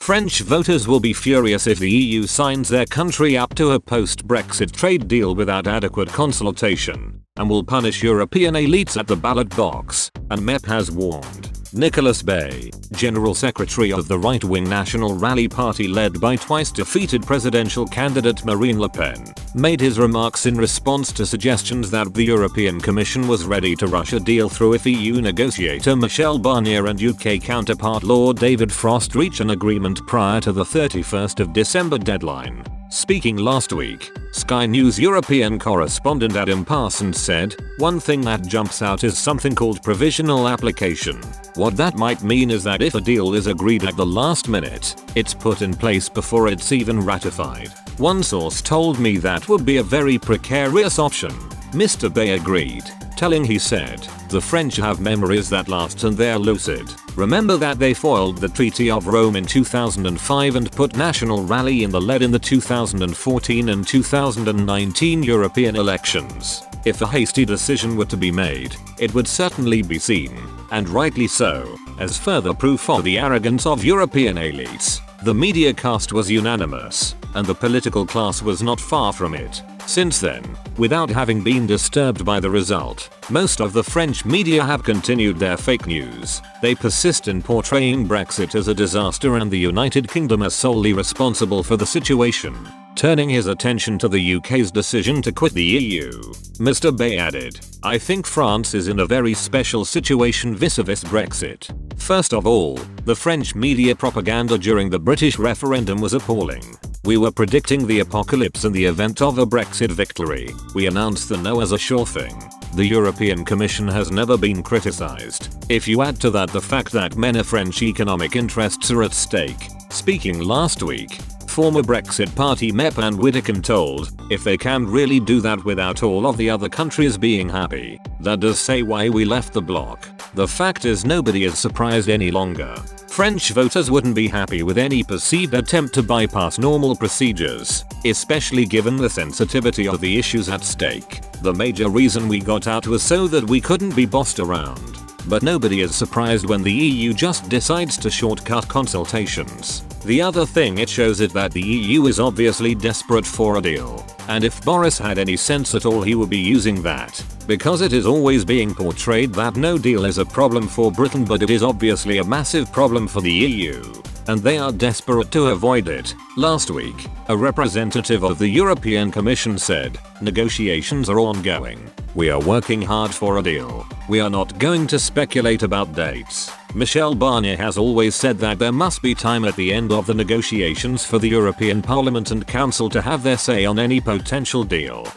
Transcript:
French voters will be furious if the EU signs their country up to a post-Brexit trade deal without adequate consultation, and will punish European elites at the ballot box, and MEP has warned. Nicolas Bay, General Secretary of the right-wing National Rally Party led by twice-defeated presidential candidate Marine Le Pen, made his remarks in response to suggestions that the European Commission was ready to rush a deal through if EU negotiator Michel Barnier and UK counterpart Lord David Frost reach an agreement prior to the 31st of December deadline. Speaking last week, Sky News European correspondent Adam Parsons said, "One thing that jumps out is something called provisional application. What that might mean is that if a deal is agreed at the last minute, it's put in place before it's even ratified. One source told me that would be a very precarious option." Mr. Bay agreed, telling he said, "The French have memories that last and they're lucid. Remember that they foiled the Treaty of Rome in 2005 and put National Rally in the lead in the 2014 and 2019 European elections. If a hasty decision were to be made, it would certainly be seen, and rightly so, as further proof of the arrogance of European elites. The media cast was unanimous, and the political class was not far from it. Since then, without having been disturbed by the result, most of the French media have continued their fake news. They persist in portraying Brexit as a disaster and the United Kingdom as solely responsible for the situation." Turning his attention to the UK's decision to quit the EU, Mr. Bay added, "I think France is in a very special situation vis-a-vis Brexit. First of all, the French media propaganda during the British referendum was appalling. We were predicting the apocalypse in the event of a Brexit victory. We announced the no as a sure thing. The European Commission has never been criticized. If you add to that the fact that many French economic interests are at stake." Speaking last week, former Brexit Party MEP Anne Widdecombe told, "If they can really do that without all of the other countries being happy, that does say why we left the bloc. The fact is nobody is surprised any longer. French voters wouldn't be happy with any perceived attempt to bypass normal procedures, especially given the sensitivity of the issues at stake. The major reason we got out was so that we couldn't be bossed around. But nobody is surprised when the EU just decides to shortcut consultations. The other thing it shows is that the EU is obviously desperate for a deal. And if Boris had any sense at all he would be using that. Because it is always being portrayed that no deal is a problem for Britain, but it is obviously a massive problem for the EU. And they are desperate to avoid it." Last week, a representative of the European Commission said, "Negotiations are ongoing. We are working hard for a deal. We are not going to speculate about dates." Michel Barnier has always said that there must be time at the end of the negotiations for the European Parliament and Council to have their say on any potential deal.